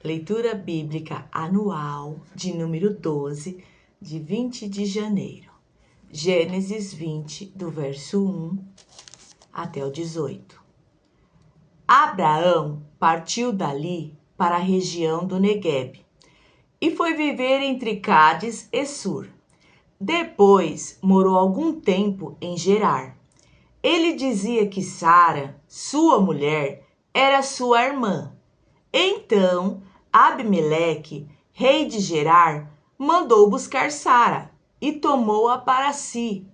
Leitura bíblica anual de número 12, de 20 de janeiro. Gênesis 20, do verso 1 até o 18. Abraão partiu dali para a região do Neguebe e foi viver entre Cádiz e Sur. Depois morou algum tempo em Gerar. Ele dizia que Sara, sua mulher, era sua irmã. Então, Abimeleque, rei de Gerar, mandou buscar Sara e tomou-a para si.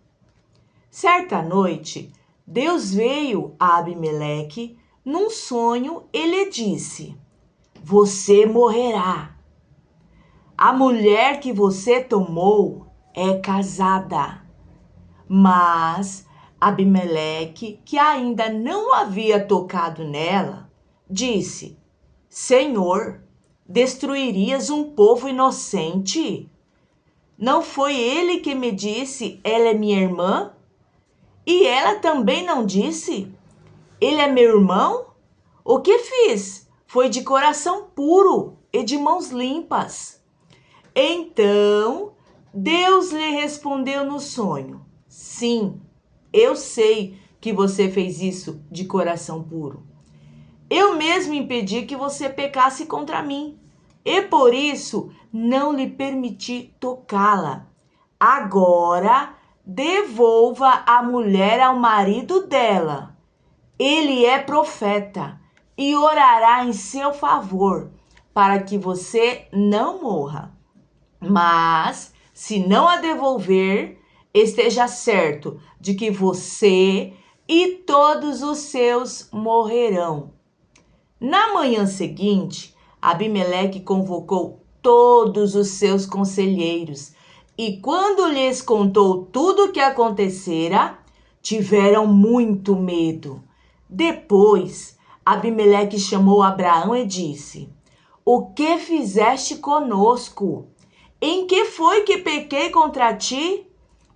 Certa noite, Deus veio a Abimeleque num sonho e lhe disse: Você morrerá. A mulher que você tomou é casada. Mas Abimeleque, que ainda não havia tocado nela, disse: Senhor, destruirias um povo inocente? Não foi ele que me disse, ela é minha irmã? E ela também não disse, ele é meu irmão? O que fiz foi de coração puro e de mãos limpas. Então, Deus lhe respondeu no sonho: Sim, eu sei que você fez isso de coração puro. Eu mesmo impedi que você pecasse contra mim, e por isso não lhe permiti tocá-la. Agora, devolva a mulher ao marido dela. Ele é profeta e orará em seu favor, para que você não morra. Mas, se não a devolver, esteja certo de que você e todos os seus morrerão. Na manhã seguinte, Abimeleque convocou todos os seus conselheiros e, quando lhes contou tudo o que acontecera, tiveram muito medo. Depois, Abimeleque chamou Abraão e disse: O que fizeste conosco? Em que foi que pequei contra ti,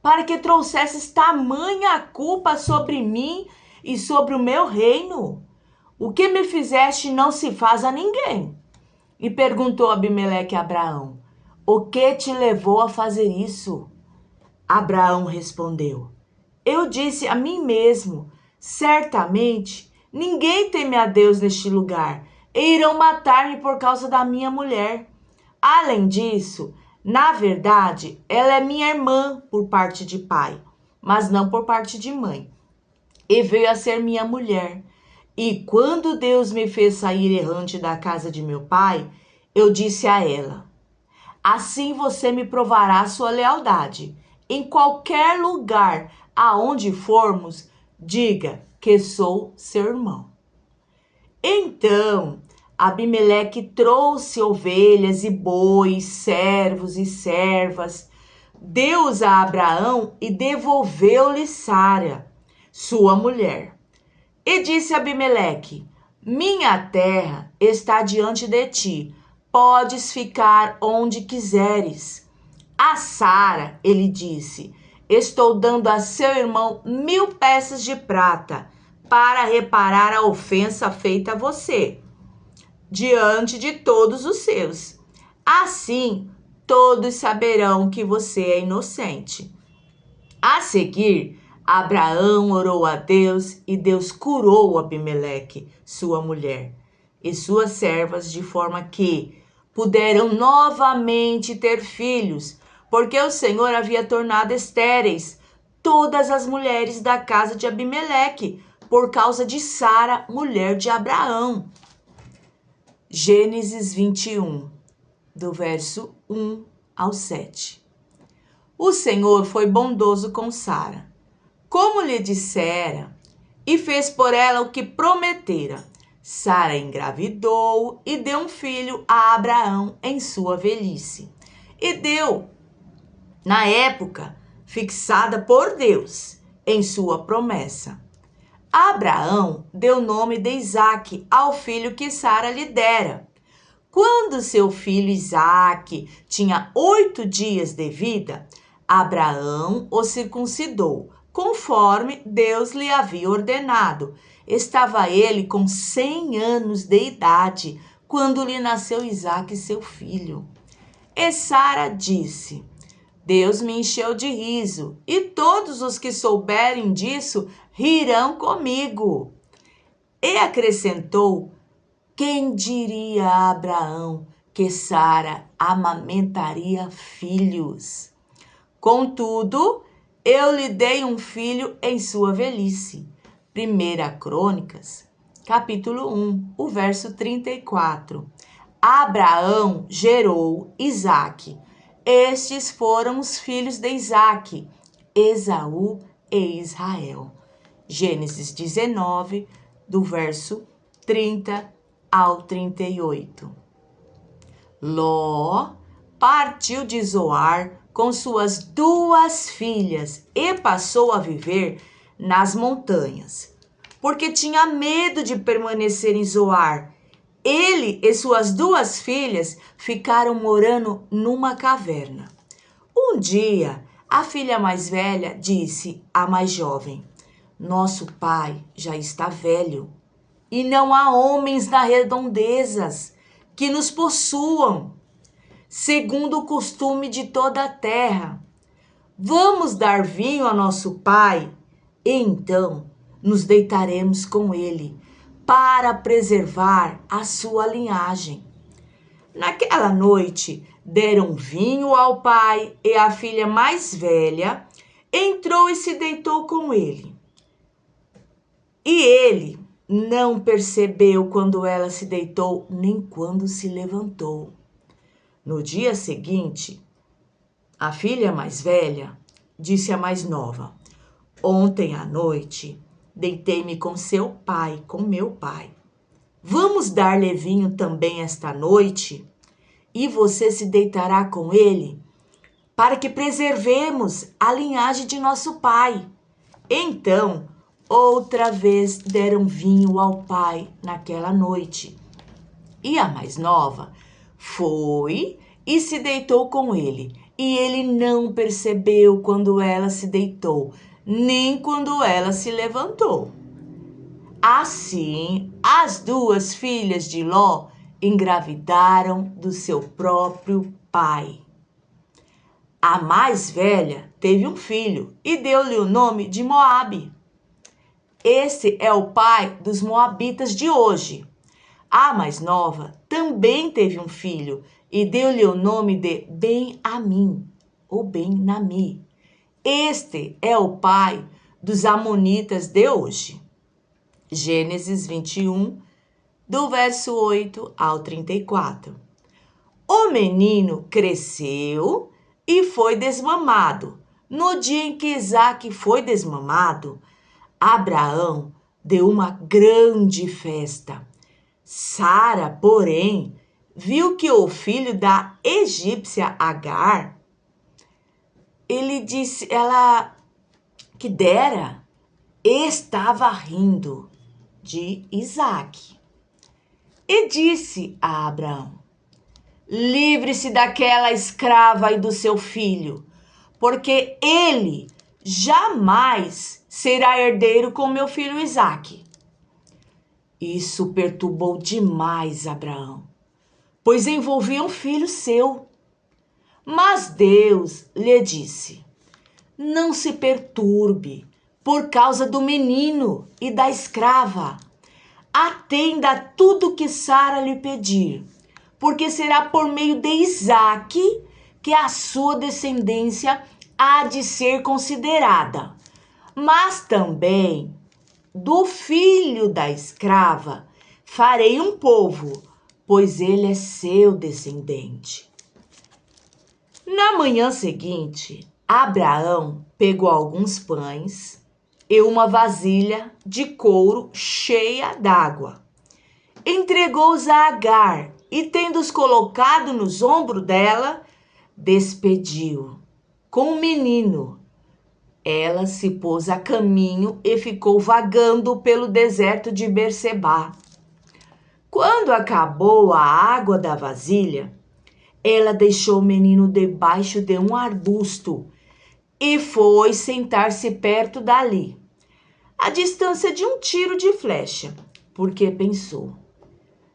para que trouxesses tamanha culpa sobre mim e sobre o meu reino? O que me fizeste não se faz a ninguém. E perguntou Abimeleque a Abraão: O que te levou a fazer isso? Abraão respondeu: Eu disse a mim mesmo: Certamente ninguém teme a Deus neste lugar, e irão matar-me por causa da minha mulher. Além disso, na verdade, ela é minha irmã por parte de pai, mas não por parte de mãe, e veio a ser minha mulher. E quando Deus me fez sair errante da casa de meu pai, eu disse a ela: Assim você me provará sua lealdade. Em qualquer lugar aonde formos, diga que sou seu irmão. Então, Abimeleque trouxe ovelhas e bois, servos e servas, deu-os a Abraão e devolveu-lhe Sara, sua mulher. E disse Abimeleque: Minha terra está diante de ti, podes ficar onde quiseres. A Sara, ele disse: Estou dando a seu irmão 1000 peças de prata para reparar a ofensa feita a você, diante de todos os seus. Assim, todos saberão que você é inocente. A seguir, Abraão orou a Deus e Deus curou Abimeleque, sua mulher, e suas servas, de forma que puderam novamente ter filhos, porque o Senhor havia tornado estéreis todas as mulheres da casa de Abimeleque, por causa de Sara, mulher de Abraão. Gênesis 21, do verso 1 ao 7. O Senhor foi bondoso com Sara, como lhe dissera, e fez por ela o que prometera. Sara engravidou e deu um filho a Abraão em sua velhice. E deu, na época fixada por Deus, em sua promessa. Abraão deu o nome de Isaque ao filho que Sara lhe dera. Quando seu filho Isaque tinha 8 dias de vida, Abraão o circuncidou, conforme Deus lhe havia ordenado. Estava ele com 100 anos de idade, quando lhe nasceu Isaque, seu filho. E Sara disse: Deus me encheu de riso, e todos os que souberem disso rirão comigo. E acrescentou: quem diria a Abraão que Sara amamentaria filhos? Contudo, eu lhe dei um filho em sua velhice. 1 Crônicas, capítulo 1, o verso 34. Abraão gerou Isaque. Estes foram os filhos de Isaque, Esaú e Israel. Gênesis 19, do verso 30 ao 38. Ló partiu de Zoar com suas 2 filhas e passou a viver nas montanhas, porque tinha medo de permanecer em Zoar. Ele e suas 2 filhas ficaram morando numa caverna. Um dia, a filha mais velha disse à mais jovem: nosso pai já está velho e não há homens nas redondezas que nos possuam, segundo o costume de toda a terra. Vamos dar vinho a nosso pai e então nos deitaremos com ele para preservar a sua linhagem. Naquela noite, deram vinho ao pai e a filha mais velha entrou e se deitou com ele. E ele não percebeu quando ela se deitou, nem quando se levantou. No dia seguinte, a filha mais velha disse à mais nova: ontem à noite, deitei-me com seu pai, com meu pai. Vamos dar-lhe vinho também esta noite? E você se deitará com ele, para que preservemos a linhagem de nosso pai. Então, outra vez deram vinho ao pai naquela noite. E a mais nova foi e se deitou com ele. E ele não percebeu quando ela se deitou, nem quando ela se levantou. Assim, as 2 filhas de Ló engravidaram do seu próprio pai. A mais velha teve um filho e deu-lhe o nome de Moabe. Esse é o pai dos moabitas de hoje. A mais nova também teve um filho e deu-lhe o nome de Ben-Amim, ou Ben-Nami. Este é o pai dos amonitas de hoje. Gênesis 21, do verso 8 ao 34. O menino cresceu e foi desmamado. No dia em que Isaque foi desmamado, Abraão deu uma grande festa. Sara, porém, viu que o filho da egípcia Agar, ela que dera, estava rindo de Isaque. E disse a Abraão: livre-se daquela escrava e do seu filho, porque ele jamais será herdeiro com meu filho Isaque. Isso perturbou demais Abraão, pois envolvia um filho seu. Mas Deus lhe disse: não se perturbe por causa do menino e da escrava. Atenda a tudo que Sara lhe pedir, porque será por meio de Isaque que a sua descendência há de ser considerada. Mas também do filho da escrava farei um povo, pois ele é seu descendente. Na manhã seguinte, Abraão pegou alguns pães e uma vasilha de couro cheia d'água. Entregou-os a Agar e, tendo-os colocado nos ombros dela, despediu com o menino. Ela se pôs a caminho e ficou vagando pelo deserto de Berseba. Quando acabou a água da vasilha, ela deixou o menino debaixo de um arbusto e foi sentar-se perto dali, a distância de um tiro de flecha, porque pensou: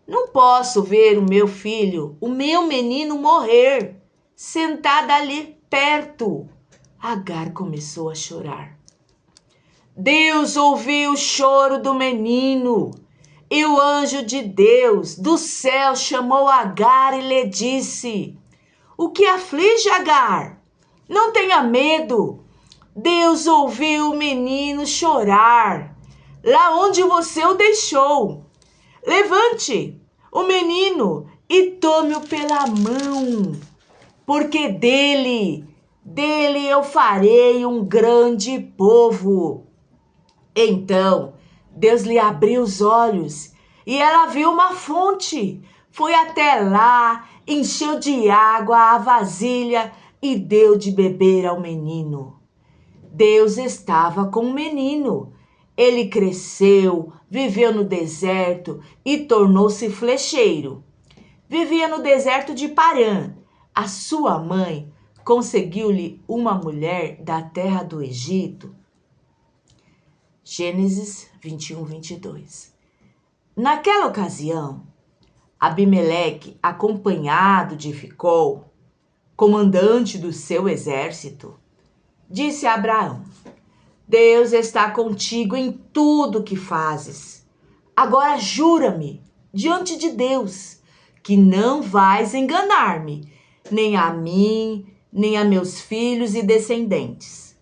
Não posso ver o meu filho, o meu menino morrer, sentada ali perto. Agar começou a chorar. Deus ouviu o choro do menino. E o anjo de Deus do céu chamou Agar e lhe disse: O que aflige, Agar? Não tenha medo. Deus ouviu o menino chorar, lá onde você o deixou. Levante o menino e tome-o pela mão, porque dele eu farei um grande povo. Então Deus lhe abriu os olhos e ela viu uma fonte. Foi até lá, encheu de água a vasilha e deu de beber ao menino. Deus estava com o menino. Ele cresceu, viveu no deserto e tornou-se flecheiro. Vivia no deserto de Parã. A sua mãe conseguiu-lhe uma mulher da terra do Egito. Gênesis 21, 22. Naquela ocasião, Abimeleque, acompanhado de Ficol, comandante do seu exército, disse a Abraão: Deus está contigo em tudo que fazes. Agora jura-me, diante de Deus, que não vais enganar-me, nem a mim, nem a meus filhos e descendentes.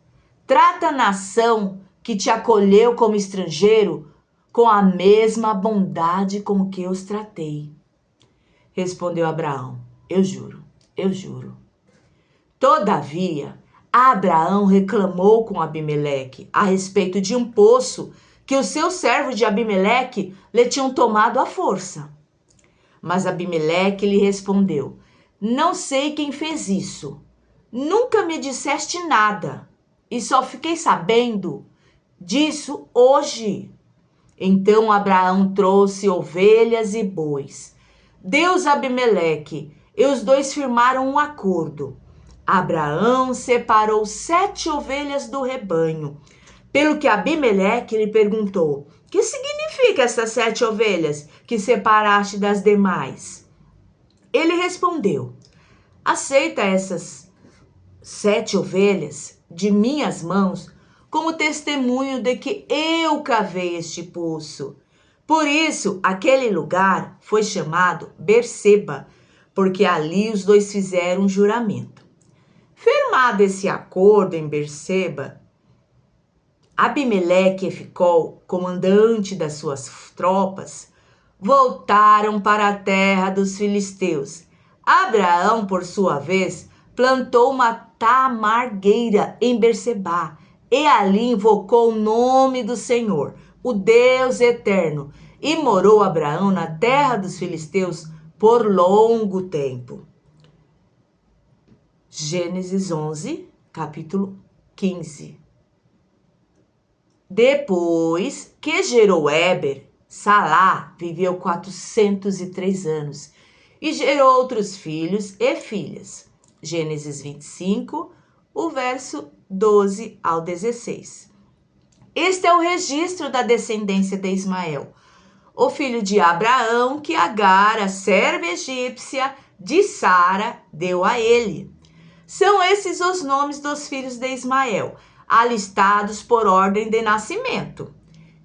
Trata a nação que te acolheu como estrangeiro com a mesma bondade com que os tratei. Respondeu Abraão: Eu juro, eu juro. Todavia, Abraão reclamou com Abimeleque a respeito de um poço que os seus servos de Abimeleque lhe tinham tomado à força. Mas Abimeleque lhe respondeu: Não sei quem fez isso. Nunca me disseste nada e só fiquei sabendo disso hoje. Então Abraão trouxe ovelhas e bois. Deu-os a Abimeleque e os dois firmaram um acordo. Abraão separou 7 ovelhas do rebanho. Pelo que Abimeleque lhe perguntou: Que significa essas 7 ovelhas que separaste das demais? Ele respondeu: Aceita essas 7 ovelhas de minhas mãos como testemunho de que eu cavei este poço. Por isso, aquele lugar foi chamado Berseba, porque ali os dois fizeram um juramento. Firmado esse acordo em Berseba, Abimeleque e Ficol, comandante das suas tropas, voltaram para a terra dos filisteus. Abraão, por sua vez, plantou uma tamargueira em Berseba e ali invocou o nome do Senhor, o Deus eterno, e morou Abraão na terra dos filisteus por longo tempo. Gênesis 11, capítulo 15. Depois que gerou Éber, Salá viveu 403 anos e gerou outros filhos e filhas. Gênesis 25, o verso 12 ao 16. Este é o registro da descendência de Ismael, o filho de Abraão, que Agar, a serva egípcia de Sara, deu a ele. São esses os nomes dos filhos de Ismael, alistados por ordem de nascimento: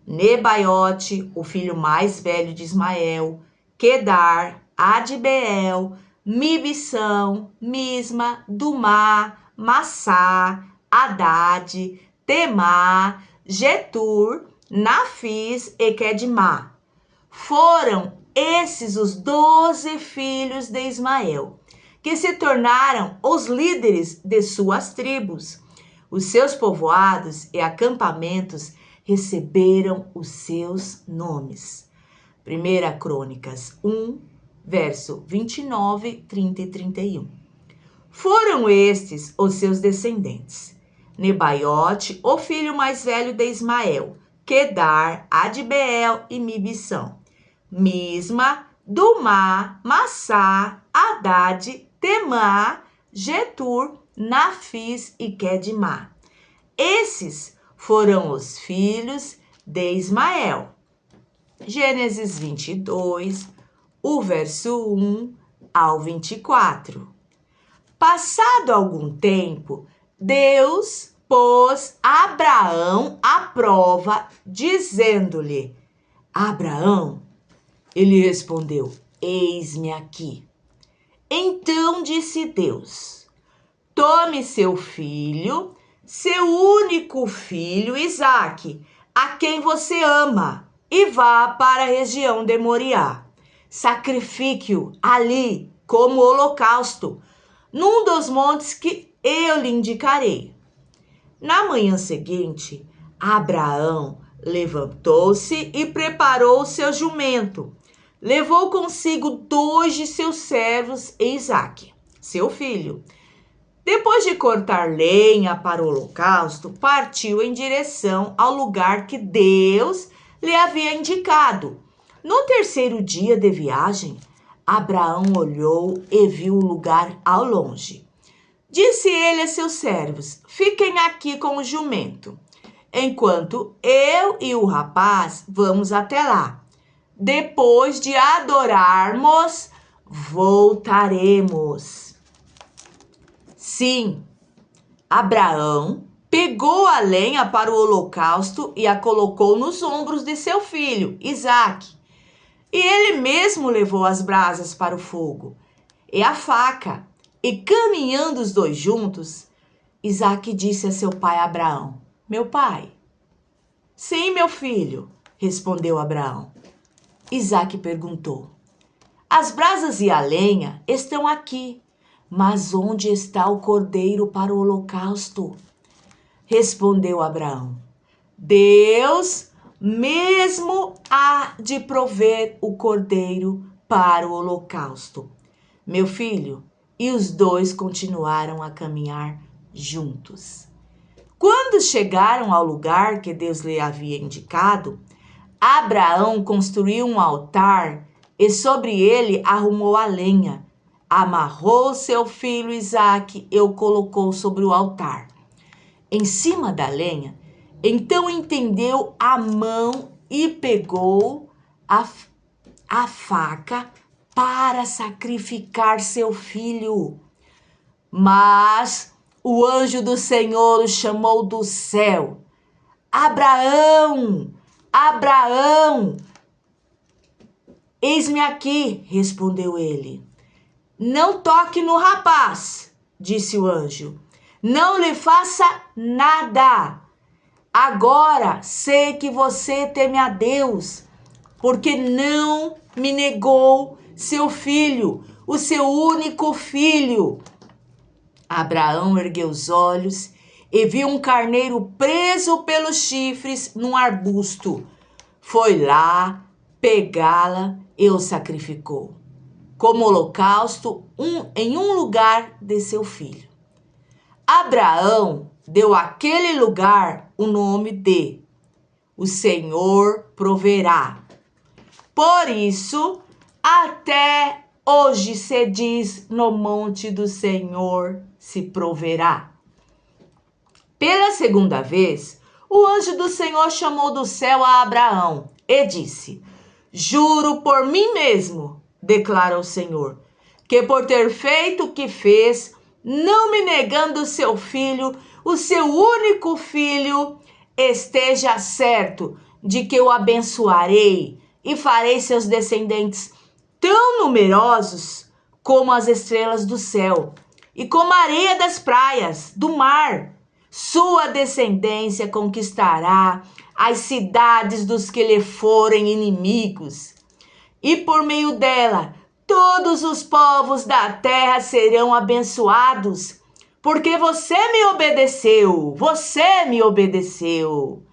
Nebaiote, o filho mais velho de Ismael, Quedar, Adbeel, Mibsão, Misma, Dumá, Massá, Haddad, Temá, Getur, Nafis e Quedmá. Foram esses os 12 filhos de Ismael, que se tornaram os líderes de suas tribos. Os seus povoados e acampamentos receberam os seus nomes. 1 Crônicas 1, verso 29, 30 e 31. Foram estes os seus descendentes: Nebaiote, o filho mais velho de Ismael, Quedar, Adbeel e Mibsão, Misma, Dumá, Massá, Haddad, Temá, Getur, Nafis e Quedmá. Esses foram os filhos de Ismael. Gênesis 22, o verso 1 ao 24. Passado algum tempo, Deus pôs Abraão à prova, dizendo-lhe: Abraão, ele respondeu: eis-me aqui. Então disse Deus: tome seu filho, seu único filho, Isaque, a quem você ama, e vá para a região de Moriá. Sacrifique-o ali como holocausto, num dos montes que eu lhe indicarei. Na manhã seguinte, Abraão levantou-se e preparou o seu jumento. Levou consigo 2 de seus servos e Isaque, seu filho. Depois de cortar lenha para o holocausto, partiu em direção ao lugar que Deus lhe havia indicado. No 3º dia de viagem, Abraão olhou e viu o lugar ao longe. Disse ele a seus servos: fiquem aqui com o jumento, enquanto eu e o rapaz vamos até lá. Depois de adorarmos, voltaremos. Sim, Abraão pegou a lenha para o holocausto e a colocou nos ombros de seu filho, Isaque. E ele mesmo levou as brasas para o fogo e a faca. E caminhando os dois juntos, Isaque disse a seu pai Abraão: meu pai. Sim, meu filho, respondeu Abraão. Isaque perguntou: as brasas e a lenha estão aqui, mas onde está o cordeiro para o holocausto? Respondeu Abraão: Deus mesmo há de prover o cordeiro para o holocausto. Meu filho, e os dois continuaram a caminhar juntos. Quando chegaram ao lugar que Deus lhe havia indicado, Abraão construiu um altar e sobre ele arrumou a lenha. Amarrou seu filho Isaque e o colocou sobre o altar, em cima da lenha. Então entendeu a mão e pegou a faca para sacrificar seu filho. Mas o anjo do Senhor o chamou do céu: Abraão, Abraão! Eis-me aqui, respondeu ele. Não toque no rapaz, disse o anjo. Não lhe faça nada. Agora sei que você teme a Deus, porque não me negou seu filho, o seu único filho. Abraão ergueu os olhos e viu um carneiro preso pelos chifres num arbusto. Foi lá pegá-la e o sacrificou, como holocausto em um lugar de seu filho. Abraão deu àquele lugar o nome de O Senhor Proverá. Por isso, até hoje se diz: no monte do Senhor se proverá. Pela segunda vez, o anjo do Senhor chamou do céu a Abraão e disse: juro por mim mesmo, declara o Senhor, que por ter feito o que fez, não me negando seu filho, o seu único filho, esteja certo de que o abençoarei e farei seus descendentes tão numerosos como as estrelas do céu e como a areia das praias do mar. Sua descendência conquistará as cidades dos que lhe forem inimigos, e por meio dela todos os povos da terra serão abençoados, porque você me obedeceu, você me obedeceu.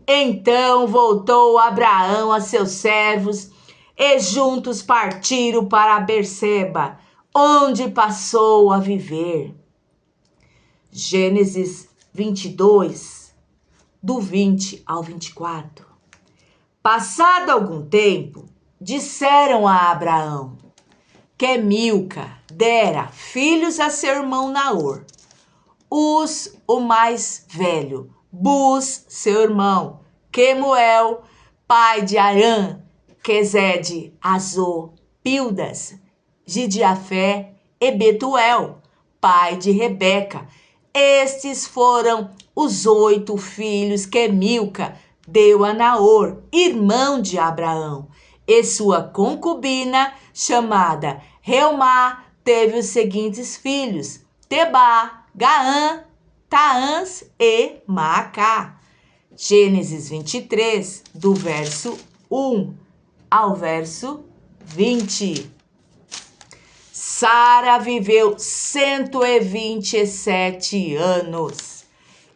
Então voltou Abraão a seus servos e juntos partiram para Berseba, onde passou a viver. Gênesis 22, do 20 ao 24. Passado algum tempo, disseram a Abraão que Milca dera filhos a seu irmão Naor. Uz, o mais velho, Buz, seu irmão, Quemuel, pai de Arã, Quesede, Azô, Pildas, Gidiafé e Betuel, pai de Rebeca. Estes foram os 8 filhos que Milca deu a Naor, irmão de Abraão. E sua concubina, chamada Reumá, teve os seguintes filhos: Tebá, Gaã, Taãs e Maacá. Gênesis 23, do verso 1 ao verso 20. Sara viveu 127 anos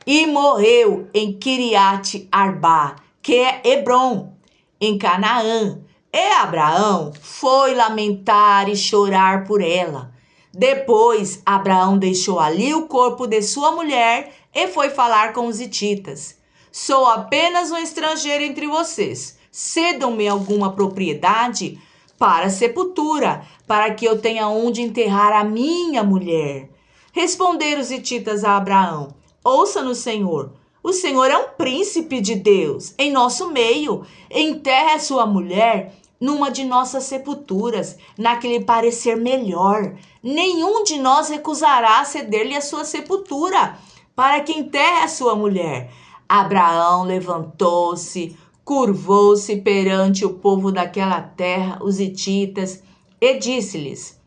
e morreu em Kiriat Arbá, que é Hebrom, em Canaã. E Abraão foi lamentar e chorar por ela. Depois, Abraão deixou ali o corpo de sua mulher e foi falar com os hititas. Sou apenas um estrangeiro entre vocês. Cedam-me alguma propriedade para sepultura, para que eu tenha onde enterrar a minha mulher. Responderam os hititas a Abraão: Ouça-nos, Senhor. O Senhor é um príncipe de Deus em nosso meio. Enterre a sua mulher numa de nossas sepulturas, na que lhe parecer melhor. Nenhum de nós recusará ceder-lhe a sua sepultura, para que enterre a sua mulher. Abraão levantou-se, curvou-se perante o povo daquela terra, os hititas, e disse-lhes: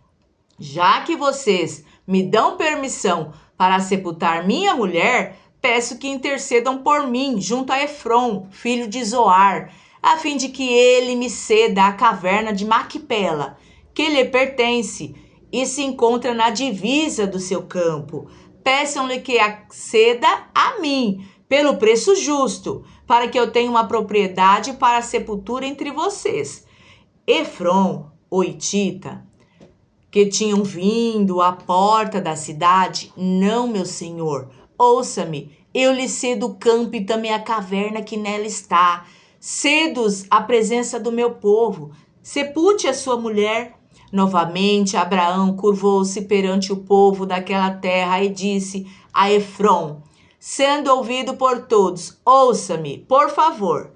Já que vocês me dão permissão para sepultar minha mulher, peço que intercedam por mim junto a Efrom, filho de Zoar, a fim de que ele me ceda a caverna de Macpela, que lhe pertence e se encontra na divisa do seu campo. Peçam-lhe que a ceda a mim, pelo preço justo, para que eu tenha uma propriedade para a sepultura entre vocês. Efrom, o hitita, que tinham vindo à porta da cidade: Não, meu senhor, ouça-me, eu lhe cedo o campo e também a caverna que nela está. Cedo-os à presença do meu povo. Sepulte a sua mulher. Novamente Abraão curvou-se perante o povo daquela terra e disse a Efrom, sendo ouvido por todos: Ouça-me, por favor.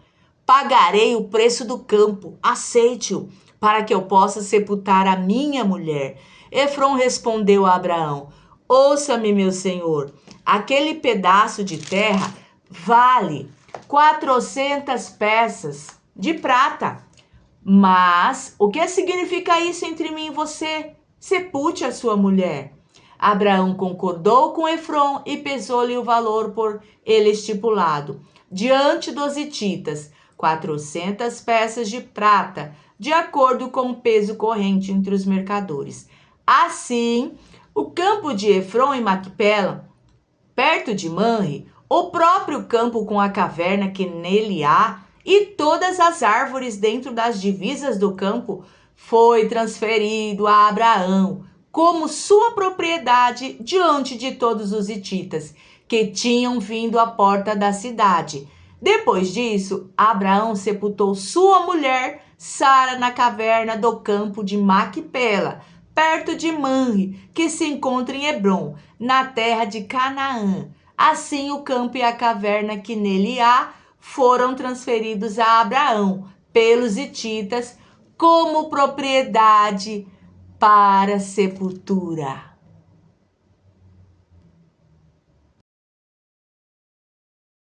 Pagarei o preço do campo, aceite-o, para que eu possa sepultar a minha mulher. Efrom respondeu a Abraão: Ouça-me, meu senhor, aquele pedaço de terra vale 400 peças de prata. Mas o que significa isso entre mim e você? Sepulte a sua mulher. Abraão concordou com Efrom e pesou-lhe o valor por ele estipulado diante dos hititas, 400 peças de prata, de acordo com o peso corrente entre os mercadores. Assim, o campo de Efrom em Macpela, perto de Manre, o próprio campo com a caverna que nele há, e todas as árvores dentro das divisas do campo, foi transferido a Abraão como sua propriedade diante de todos os hititas que tinham vindo à porta da cidade. Depois disso, Abraão sepultou sua mulher Sara na caverna do campo de Macpela, perto de Manre, que se encontra em Hebrom, na terra de Canaã. Assim, o campo e a caverna que nele há foram transferidos a Abraão pelos hititas como propriedade para sepultura.